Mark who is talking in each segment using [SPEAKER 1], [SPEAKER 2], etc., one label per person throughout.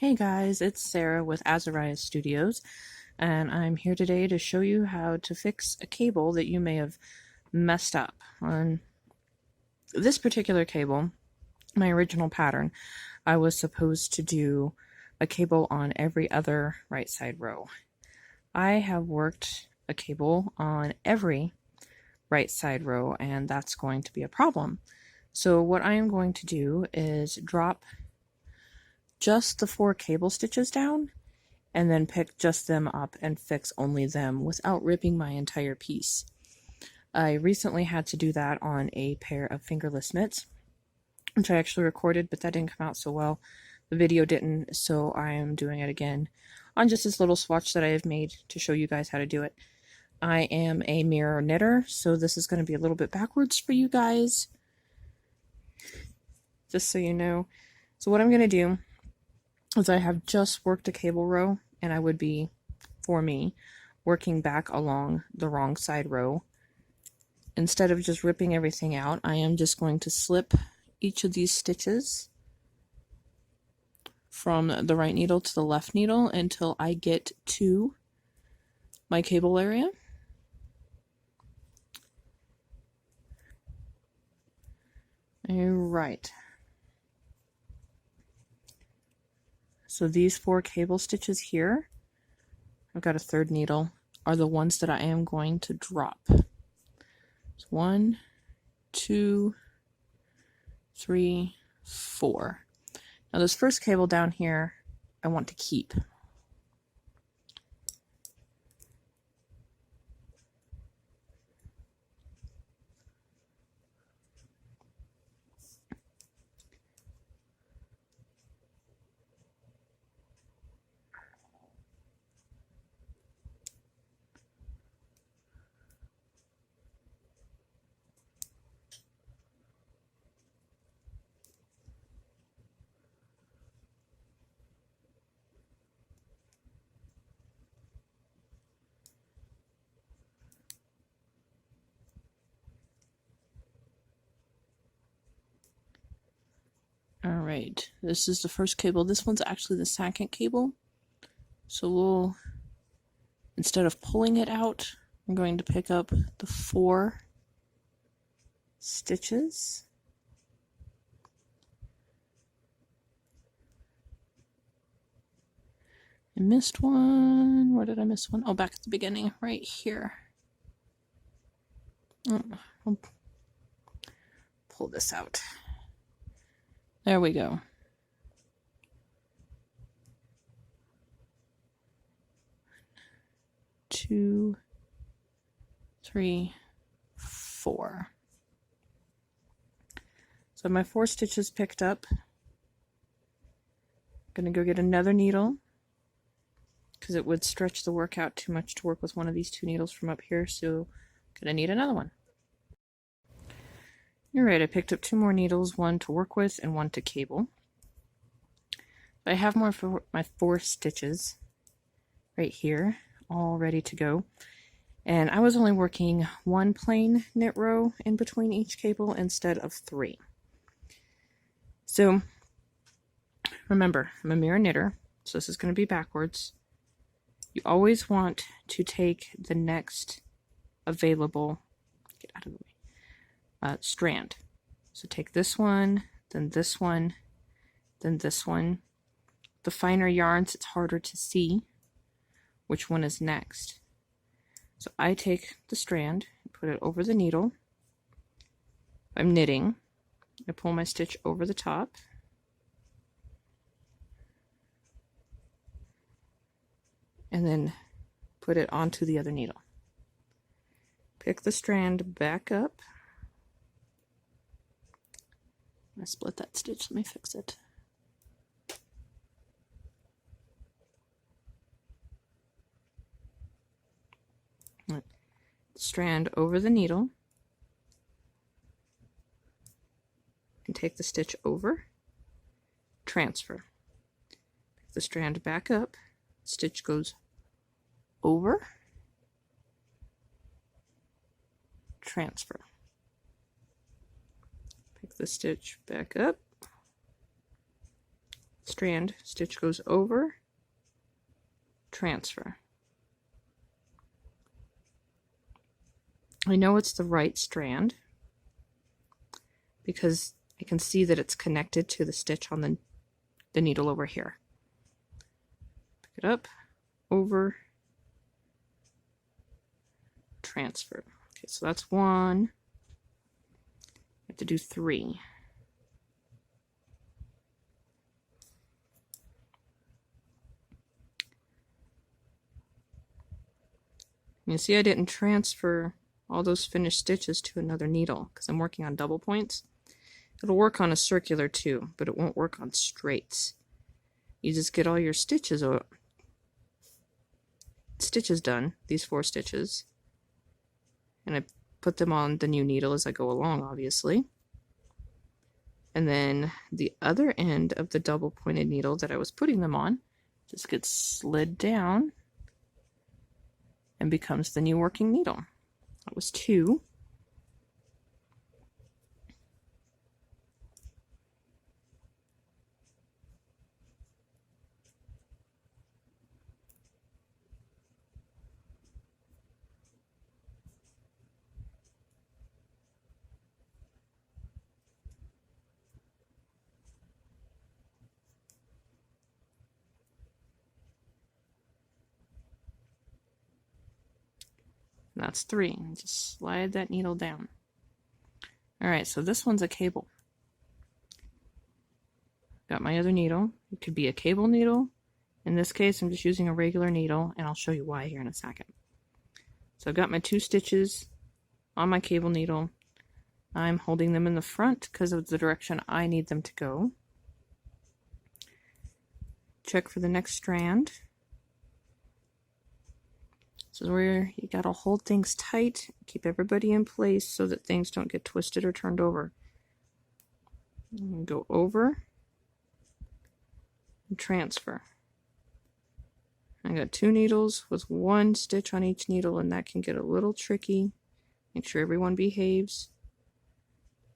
[SPEAKER 1] Hey guys, it's Sarah with Azariah Studios, and I'm here today to show you how to fix a cable that you may have messed up. On this particular cable, my original pattern, I was supposed to do a cable on every other right side row. I have worked a cable on every right side row, and that's going to be a problem. So what I am going to do is drop just the 4 cable stitches down and then pick just them up and fix only them without ripping my entire piece. I recently had to do that on a pair of fingerless mitts, which I actually recorded, but that didn't come out so well. The video didn't, so I am doing it again on just this little swatch that I have made to show you guys how to do it. I am a mirror knitter, so this is going to be a little bit backwards for you guys, just so you know. So what I'm going to do is I have just worked a cable row, and I would be, for me, working back along the wrong side row. Instead of just ripping everything out, I am just going to slip each of these stitches from the right needle to the left needle until I get to my cable area. Alright. So these 4 cable stitches here, I've got a 3rd needle, are the ones that I am going to drop. So 1, 2, 3, 4. Now this first cable down here, I want to keep. Alright, this is the first cable. This one's actually the second cable. So we'll, instead of pulling it out, I'm going to pick up the 4 stitches. I missed one. Where did I miss one? Oh, back at the beginning, right here. I'll pull this out. There we go. 2, 3, 4. So my 4 stitches picked up. I'm gonna go get another needle because it would stretch the work out too much to work with one of these 2 needles from up here, so I'm gonna need another one. Alright, I picked up 2 more needles, one to work with and one to cable. But I have more for my 4 stitches right here, all ready to go. And I was only working 1 plain knit row in between each cable instead of 3. So remember, I'm a mirror knitter, so this is going to be backwards. You always want to take the next available, get out of the way, strand. So take this one, then this one, then this one. The finer yarns, it's harder to see which one is next. So I take the strand, put it over the needle. I'm knitting. I pull my stitch over the top. And then put it onto the other needle. Pick the strand back up. I split that stitch, let me fix it. Strand over the needle and take the stitch over, transfer. Pick the strand back up, stitch goes over, transfer. Pick the stitch back up, strand, stitch goes over, transfer. I know it's the right strand because I can see that it's connected to the stitch on the needle over here. Pick it up, over, transfer. Okay, so that's one. I have to do 3. You see I didn't transfer all those finished stitches to another needle because I'm working on double points. It'll work on a circular too, but it won't work on straights. You just get all your stitches done, these 4 stitches, and I put them on the new needle as I go along, obviously. And then the other end of the double pointed needle that I was putting them on just gets slid down and becomes the new working needle. That was 2. And that's 3. Just slide that needle down. Alright, so this one's a cable. Got my other needle. It could be a cable needle. In this case, I'm just using a regular needle, and I'll show you why here in a second. So I've got my 2 stitches on my cable needle. I'm holding them in the front because of the direction I need them to go. Check for the next strand. This is where you gotta hold things tight, keep everybody in place so that things don't get twisted or turned over. And go over and transfer. I got 2 needles with 1 stitch on each needle, and that can get a little tricky. Make sure everyone behaves.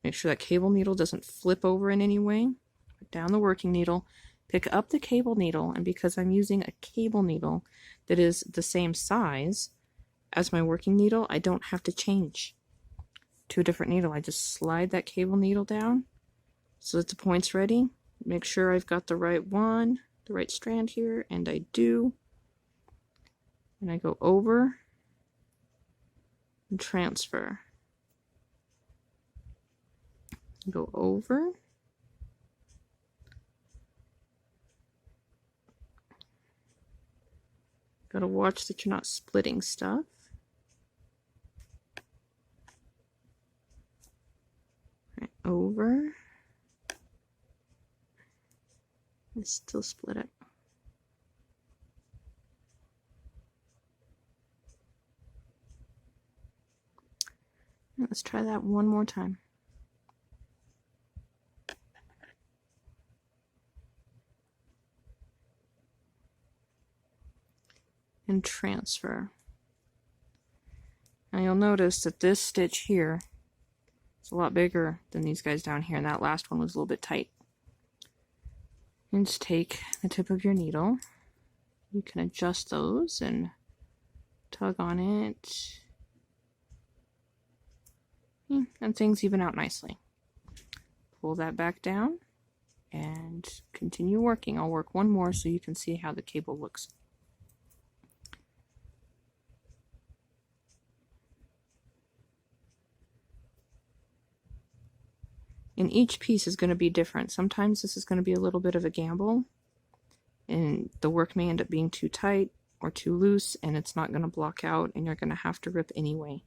[SPEAKER 1] Make sure that cable needle doesn't flip over in any way. Put down the working needle. Pick up the cable needle, and because I'm using a cable needle that is the same size as my working needle, I don't have to change to a different needle. I just slide that cable needle down so that the point's ready. Make sure I've got the right one, the right strand here, and I do. And I go over and transfer. Go over. Gotta watch that you're not splitting stuff. Right, over. And still split it. Let's try that one more time. And transfer. Now you'll notice that this stitch here is a lot bigger than these guys down here, and that last one was a little bit tight. And just take the tip of your needle. You can adjust those and tug on it. And things even out nicely. Pull that back down and continue working. I'll work one more so you can see how the cable looks. And each piece is going to be different. Sometimes this is going to be a little bit of a gamble, and the work may end up being too tight or too loose, and it's not going to block out, and you're going to have to rip anyway.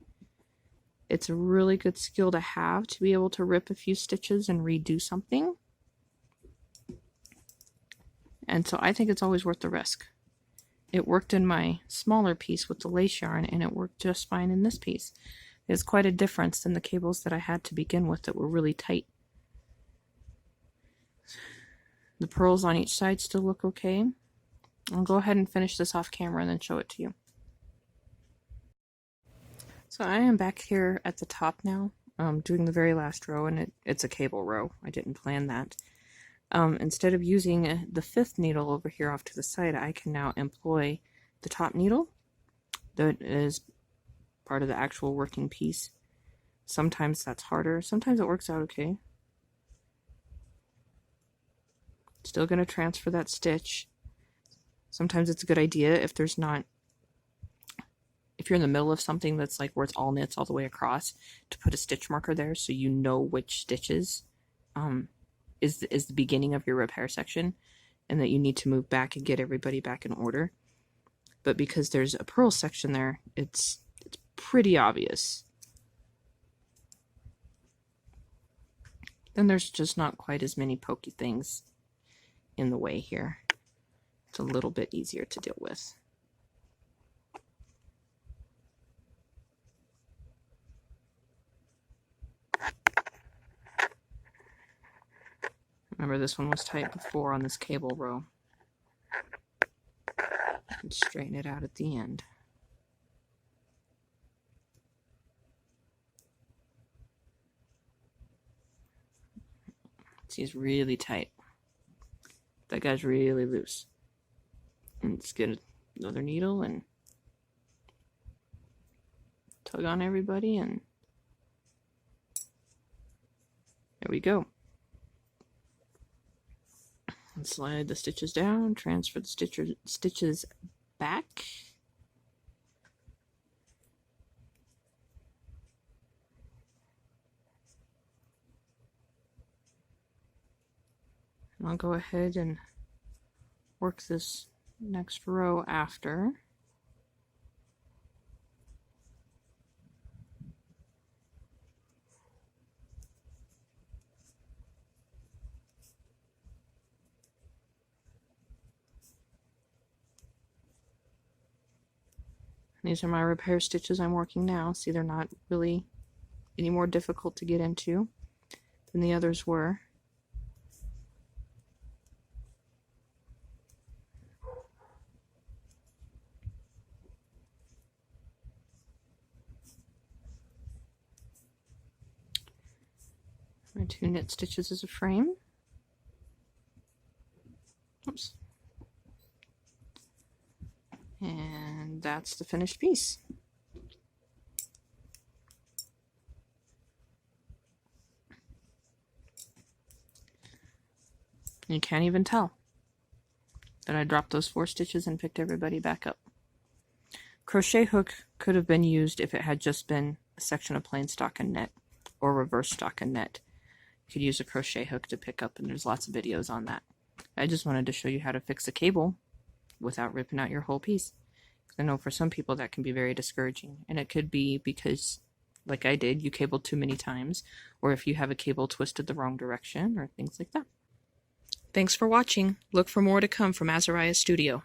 [SPEAKER 1] It's a really good skill to have, to be able to rip a few stitches and redo something. And so I think it's always worth the risk. It worked in my smaller piece with the lace yarn, and it worked just fine in this piece. There's quite a difference than the cables that I had to begin with that were really tight. The pearls on each side still look okay. I'll go ahead and finish this off camera and then show it to you. So I am back here at the top now, doing the very last row, and it's a cable row. I didn't plan that. Instead of using the 5th needle over here off to the side, I can now employ the top needle that is part of the actual working piece. Sometimes that's harder, sometimes it works out okay. Still going to transfer that stitch. Sometimes it's a good idea if you're in the middle of something that's like where it's all knits all the way across, to put a stitch marker there so you know which stitches is the beginning of your repair section, and that you need to move back and get everybody back in order. But because there's a purl section there, it's pretty obvious. Then there's just not quite as many pokey things in the way here. It's a little bit easier to deal with. Remember, this one was tight before on this cable row. And straighten it out at the end. See, it's really tight. That guy's really loose. And let's get another needle and tug on everybody, and there we go. And slide the stitches down, transfer the stitches back. And I'll go ahead and work this next row after. These are my repair stitches I'm working now. See, they're not really any more difficult to get into than the others were. My 2 knit stitches as a frame. Oops. And that's the finished piece. You can't even tell that I dropped those 4 stitches and picked everybody back up. Crochet hook could have been used if it had just been a section of plain stockinette or reverse stockinette. You could use a crochet hook to pick up, and there's lots of videos on that. I just wanted to show you how to fix a cable without ripping out your whole piece. I know for some people that can be very discouraging, and it could be because, like I did, you cabled too many times, or if you have a cable twisted the wrong direction, or things like that. Thanks for watching. Look for more to come from Azariah Studio.